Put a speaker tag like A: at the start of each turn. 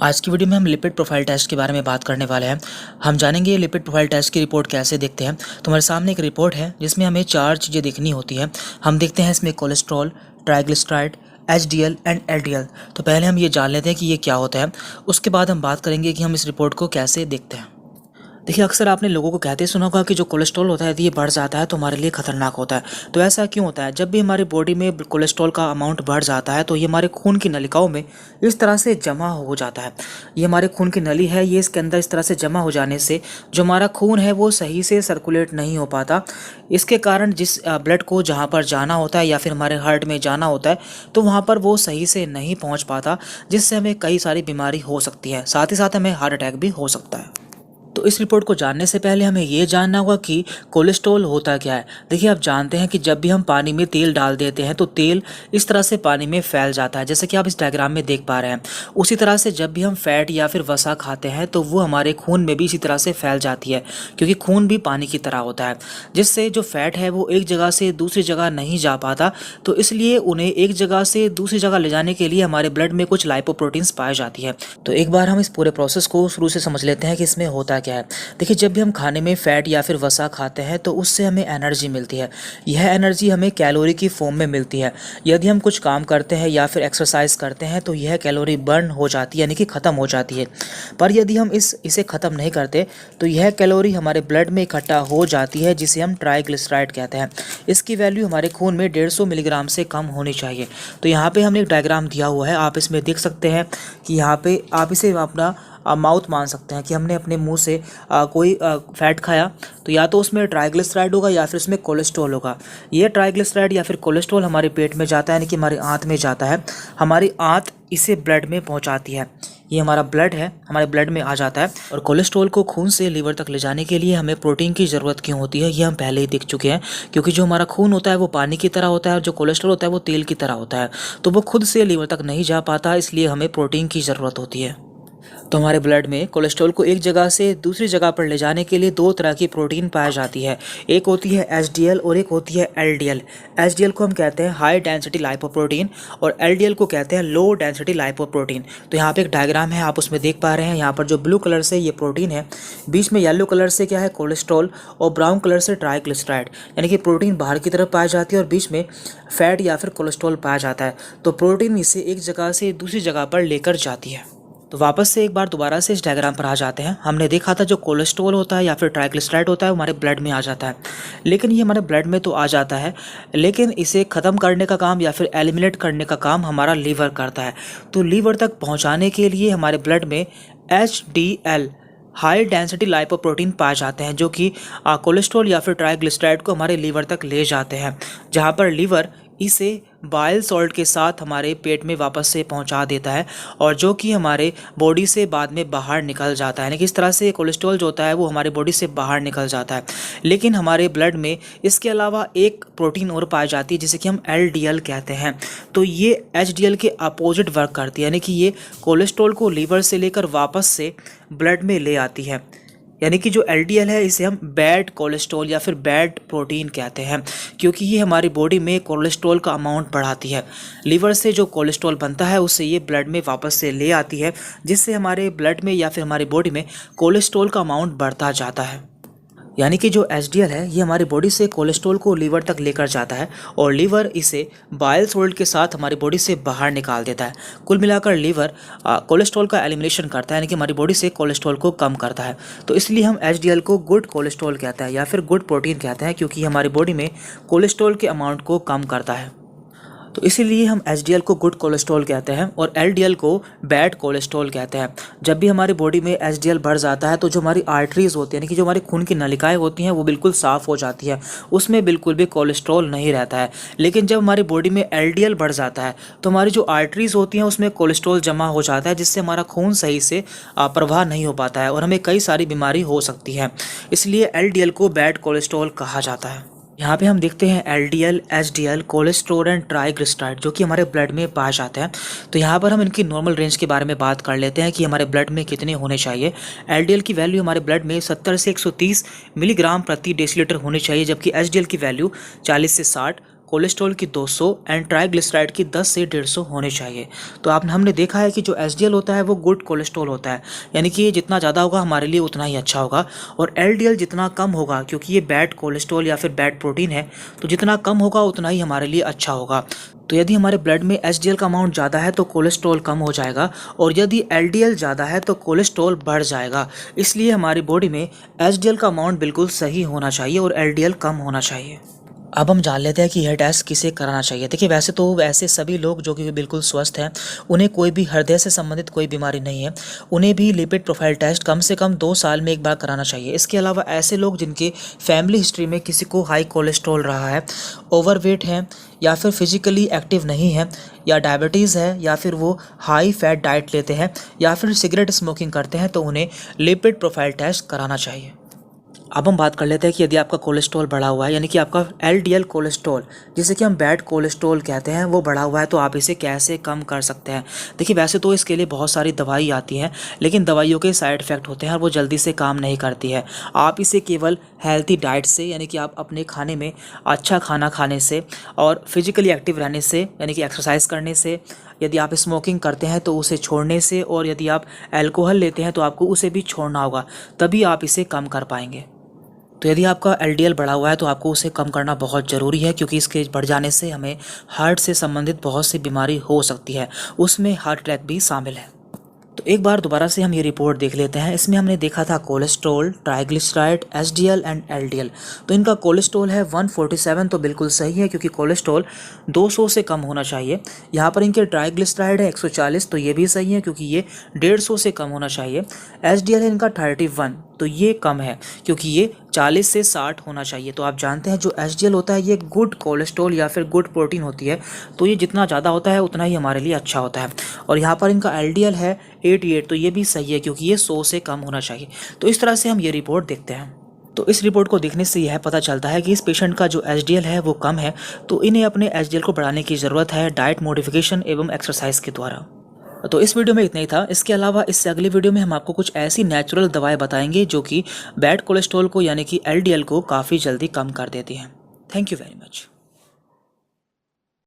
A: आज की वीडियो में हम लिपिड प्रोफाइल टेस्ट के बारे में बात करने वाले हैं। हम जानेंगे ये लिपिड प्रोफाइल टेस्ट की रिपोर्ट कैसे देखते हैं। तो हमारे सामने एक रिपोर्ट है जिसमें हमें 4 चीज़ें देखनी होती है। हम देखते हैं इसमें cholesterol, triglyceride, HDL and LDL. तो पहले हम ये जान लेते हैं कि ये क्या होता है, उसके बाद हम बात करेंगे कि हम इस रिपोर्ट को कैसे देखते हैं। देखिए, अक्सर आपने लोगों को कहते सुना होगा कि जो कोलेस्ट्रॉल होता है यदि ये बढ़ जाता है तो हमारे लिए खतरनाक होता है। तो ऐसा क्यों होता है? जब भी हमारी बॉडी में कोलेस्ट्रॉल का अमाउंट बढ़ जाता है तो ये हमारे खून की नलिकाओं में इस तरह से जमा हो जाता है। ये हमारे खून की नली है, ये इसके अंदर इस तरह से जमा हो जाने से जो हमारा खून है वो सही से सर्कुलेट नहीं हो पाता। इसके कारण जिस ब्लड को जहाँ पर जाना होता है या फिर हमारे हार्ट में जाना होता है तो वहाँ पर वो सही से नहीं पहुँच पाता, जिससे हमें कई सारी बीमारी हो सकती है। साथ ही साथ हमें हार्ट अटैक भी हो सकता है। तो इस रिपोर्ट को जानने से पहले हमें ये जानना होगा कि कोलेस्ट्रॉल होता क्या है। देखिए, आप जानते हैं कि जब भी हम पानी में तेल डाल देते हैं तो तेल इस तरह से पानी में फैल जाता है, जैसे कि आप इस डायग्राम में देख पा रहे हैं। उसी तरह से जब भी हम फैट या फिर वसा खाते हैं तो वो हमारे खून में भी इसी तरह से फैल जाती है, क्योंकि खून भी पानी की तरह होता है, जिससे जो फैट है वो एक जगह से दूसरी जगह नहीं जा पाता। तो इसलिए उन्हें एक जगह से दूसरी जगह ले जाने के लिए हमारे ब्लड में कुछ लाइपोप्रोटीन्स पाई जाती है। तो एक बार हम इस पूरे प्रोसेस को शुरू से समझ लेते हैं कि इसमें होता क्या है। देखिए, जब भी हम खाने में फैट या फिर वसा खाते हैं तो उससे हमें एनर्जी मिलती है। यह एनर्जी हमें कैलोरी की फॉर्म में मिलती है। यदि हम कुछ काम करते हैं या फिर एक्सरसाइज करते हैं तो यह कैलोरी बर्न हो जाती है, यानी कि ख़त्म हो जाती है। पर यदि हम इसे ख़त्म नहीं करते तो यह कैलोरी हमारे ब्लड में इकट्ठा हो जाती है, जिसे हम ट्राइग्लिसराइड कहते हैं। इसकी वैल्यू हमारे खून में 150 मिलीग्राम से कम होनी चाहिए। तो यहाँ पे हमने एक डायग्राम दिया हुआ है, आप इसमें देख सकते हैं कि यहाँ पे आप इसे अपना माउथ मान सकते हैं कि हमने अपने मुंह से कोई फैट खाया तो या तो उसमें ट्राइग्लिसराइड होगा या फिर उसमें कोलेस्ट्रॉल होगा। ये ट्राइग्लिसराइड या फिर कोलेस्ट्रॉल हमारे पेट में जाता है, यानी कि हमारी आंत में जाता है। हमारी आंत इसे ब्लड में पहुंचाती है। ये हमारा ब्लड है, हमारे ब्लड में आ जाता है। और कोलेस्ट्रॉल को खून से लीवर तक ले जाने के लिए हमें प्रोटीन की ज़रूरत क्यों होती है, ये हम पहले ही देख चुके हैं। क्योंकि जो हमारा खून होता है वो पानी की तरह होता है और जो कोलेस्ट्रॉल होता है वो तेल की तरह होता है, तो वो खुद से लीवर तक नहीं जा पाता, इसलिए हमें प्रोटीन की ज़रूरत होती है। तो हमारे ब्लड में कोलेस्ट्रॉल को एक जगह से दूसरी जगह पर ले जाने के लिए 2 तरह की प्रोटीन पाई जाती है। एक होती है एचडीएल और एक होती है एलडीएल। एचडीएल को हम कहते हैं हाई डेंसिटी लाइपोप्रोटीन और एलडीएल को कहते हैं लो डेंसिटी लाइपोप्रोटीन। तो यहाँ पे एक डायग्राम है, आप उसमें देख पा रहे हैं। यहाँ पर जो ब्लू कलर से ये प्रोटीन है, बीच में येलो कलर से क्या है, कोलेस्ट्रॉल, और ब्राउन कलर से ट्राइग्लिसराइड, यानी कि प्रोटीन बाहर की तरफ पाई जाती है और बीच में फैट या फिर कोलेस्ट्रॉल पाया जाता है। तो प्रोटीन इसे एक जगह से दूसरी जगह पर लेकर जाती है। तो वापस से एक बार दोबारा से इस डायग्राम पर आ जाते हैं। हमने देखा था जो कोलेस्ट्रॉल होता है या फिर ट्राइग्लिसराइड होता है वो हमारे ब्लड में आ जाता है, लेकिन ये हमारे ब्लड में तो आ जाता है, लेकिन इसे ख़त्म करने का काम या फिर एलिमिनेट करने का काम हमारा लीवर करता है। तो लीवर तक पहुँचाने के लिए हमारे ब्लड में HDL हाई डेंसिटी लाइपोप्रोटीन पाए जाते हैं, जो कि कोलेस्ट्रॉल या फिर ट्राइग्लिसराइड को हमारे लीवर तक ले जाते हैं, जहाँ पर लीवर इसे बाइल सॉल्ट के साथ हमारे पेट में वापस से पहुंचा देता है, और जो कि हमारे बॉडी से बाद में बाहर निकल जाता है। यानी कि इस तरह से कोलेस्ट्रॉल जो होता है वो हमारे बॉडी से बाहर निकल जाता है। लेकिन हमारे ब्लड में इसके अलावा एक प्रोटीन और पाई जाती है जिसे कि हम एलडीएल कहते हैं। तो ये एचडीएल के अपोजिट वर्क करती है, यानी कि ये कोलेस्ट्रॉल को लीवर से लेकर वापस से ब्लड में ले आती है। यानी कि जो एलडीएल है इसे हम बैड कोलेस्ट्रॉल या फिर बैड प्रोटीन कहते हैं, क्योंकि ये हमारी बॉडी में कोलेस्ट्रॉल का अमाउंट बढ़ाती है। लीवर से जो कोलेस्ट्रॉल बनता है उससे ये ब्लड में वापस से ले आती है, जिससे हमारे ब्लड में या फिर हमारी बॉडी में कोलेस्ट्रॉल का अमाउंट बढ़ता जाता है। यानी कि जो एचडीएल है ये हमारी बॉडी से कोलेस्ट्रॉल को लीवर तक लेकर जाता है और लीवर इसे बाइल सॉल्ट के साथ हमारी बॉडी से बाहर निकाल देता है। कुल मिलाकर लीवर कोलेस्ट्रॉल का एलिमिनेशन करता है, यानी कि हमारी बॉडी से कोलेस्ट्रॉल को कम करता है। तो इसलिए हम एचडीएल को गुड कोलेस्ट्रॉल कहते हैं या फिर गुड प्रोटीन कहते हैं, क्योंकि हमारी बॉडी में कोलेस्ट्रॉल के अमाउंट को कम करता है। तो इसीलिए हम एचडीएल को गुड कोलेस्ट्रॉल कहते हैं और एलडीएल को बैड कोलेस्ट्रॉल कहते हैं। जब भी हमारी बॉडी में एचडीएल बढ़ जाता है तो जो हमारी आर्टरीज होती हैं, यानी कि जो हमारी खून की नलिकाएं होती हैं, वो बिल्कुल साफ़ हो जाती है, उसमें बिल्कुल भी कोलेस्ट्रॉल नहीं रहता है। लेकिन जब हमारी बॉडी में एलडीएल बढ़ जाता है तो हमारी जो आर्टरीज होती हैं उसमें कोलेस्ट्रॉल जमा हो जाता है, जिससे हमारा खून सही से प्रवाह नहीं हो पाता है और हमें कई सारी बीमारी हो सकती है। इसलिए एलडीएल को बैड कोलेस्ट्रॉल कहा जाता है। यहाँ पे हम देखते हैं LDL, HDL, cholesterol and triglyceride, जो कि हमारे ब्लड में पाए जाते हैं। तो यहाँ पर हम इनकी नॉर्मल रेंज के बारे में बात कर लेते हैं कि हमारे ब्लड में कितने होने चाहिए। एलडीएल की वैल्यू हमारे ब्लड में 70 से 130 मिलीग्राम प्रति डेसीलीटर होनी चाहिए, जबकि एचडीएल की वैल्यू 40 से 60 कोलेस्ट्रॉल की 200 एंड ट्राइग्लिसराइड की 10 से 150 होने चाहिए। तो हमने देखा है कि जो एचडीएल होता है वो गुड कोलेस्ट्रॉल होता है, यानी कि ये जितना ज़्यादा होगा हमारे लिए उतना ही अच्छा होगा, और एलडीएल जितना कम होगा, क्योंकि ये बैड कोलेस्ट्रॉल या फिर बैड प्रोटीन है, तो जितना कम होगा उतना ही हमारे लिए अच्छा होगा। तो यदि हमारे ब्लड में एचडीएल का अमाउंट ज़्यादा है तो कोलेस्ट्रॉल कम हो जाएगा, और यदि एलडीएल ज़्यादा है तो कोलेस्ट्रॉल बढ़ जाएगा। इसलिए हमारी बॉडी में एचडीएल का अमाउंट बिल्कुल सही होना चाहिए और एलडीएल कम होना चाहिए। अब हम जान लेते हैं कि यह टेस्ट किसे कराना चाहिए। देखिए, वैसे तो वैसे सभी लोग जो कि बिल्कुल स्वस्थ हैं, उन्हें कोई भी हृदय से संबंधित कोई बीमारी नहीं है, उन्हें भी लिपिड प्रोफाइल टेस्ट कम से कम 2 साल में एक बार कराना चाहिए। इसके अलावा ऐसे लोग जिनके फैमिली हिस्ट्री में किसी को हाई कोलेस्ट्रॉल रहा है, ओवरवेट है, या फिर फिजिकली एक्टिव नहीं है, या डायबिटीज़ है, या फिर वो हाई फैट डाइट लेते हैं, या फिर सिगरेट स्मोकिंग करते हैं, तो उन्हें लिपिड प्रोफाइल टेस्ट कराना चाहिए। अब हम बात कर लेते हैं कि यदि आपका कोलेस्ट्रॉल बढ़ा हुआ है, यानी कि आपका एलडीएल कोलेस्ट्रॉल, जिसे कि हम बैड कोलेस्ट्रॉल कहते हैं, वो बढ़ा हुआ है, तो आप इसे कैसे कम कर सकते हैं। देखिए, वैसे तो इसके लिए बहुत सारी दवाई आती हैं, लेकिन दवाइयों के साइड इफ़ेक्ट होते हैं और वो जल्दी से काम नहीं करती है। आप इसे केवल हेल्थी डाइट से, यानी कि आप अपने खाने में अच्छा खाना खाने से, और फिजिकली एक्टिव रहने से, यानी कि एक्सरसाइज करने से, यदि आप स्मोकिंग करते हैं तो उसे छोड़ने से, और यदि आप अल्कोहल लेते हैं तो आपको उसे भी छोड़ना होगा, तभी आप इसे कम कर पाएंगे। तो यदि आपका एलडीएल बढ़ा हुआ है तो आपको उसे कम करना बहुत ज़रूरी है, क्योंकि इसके बढ़ जाने से हमें हार्ट से संबंधित बहुत सी बीमारी हो सकती है, उसमें हार्ट अटैक भी शामिल है। तो एक बार दोबारा से हम ये रिपोर्ट देख लेते हैं। इसमें हमने देखा था cholesterol, triglyceride, HDL and LDL. तो इनका कोलेस्ट्रॉल है 147, तो बिल्कुल सही है, क्योंकि कोलेस्ट्रॉल 200 से कम होना चाहिए। यहाँ पर इनके ट्राइग्लिसराइड है 140, तो ये भी सही है, क्योंकि ये 150 से कम होना चाहिए। एचडीएल है इनका 31, तो ये कम है, क्योंकि ये 40 से 60 होना चाहिए। तो आप जानते हैं जो एचडीएल होता है ये गुड कोलेस्ट्रॉल या फिर गुड प्रोटीन होती है, तो ये जितना ज़्यादा होता है उतना ही हमारे लिए अच्छा होता है। और यहाँ पर इनका एलडीएल है 88, तो ये भी सही है, क्योंकि ये 100 से कम होना चाहिए। तो इस तरह से हम ये रिपोर्ट देखते हैं। तो इस रिपोर्ट को देखने से यह पता चलता है कि इस पेशेंट का जो एचडीएल है वो कम है, तो इन्हें अपने एचडीएल को बढ़ाने की ज़रूरत है डाइट मॉडिफिकेशन एवं एक्सरसाइज के द्वारा। तो इस वीडियो में इतना ही था। इसके अलावा इससे अगली वीडियो में हम आपको कुछ ऐसी नेचुरल दवाएं बताएंगे जो कि बैड कोलेस्ट्रॉल को, यानी कि एलडीएल को, काफ़ी जल्दी कम कर देती हैं। Thank you very much.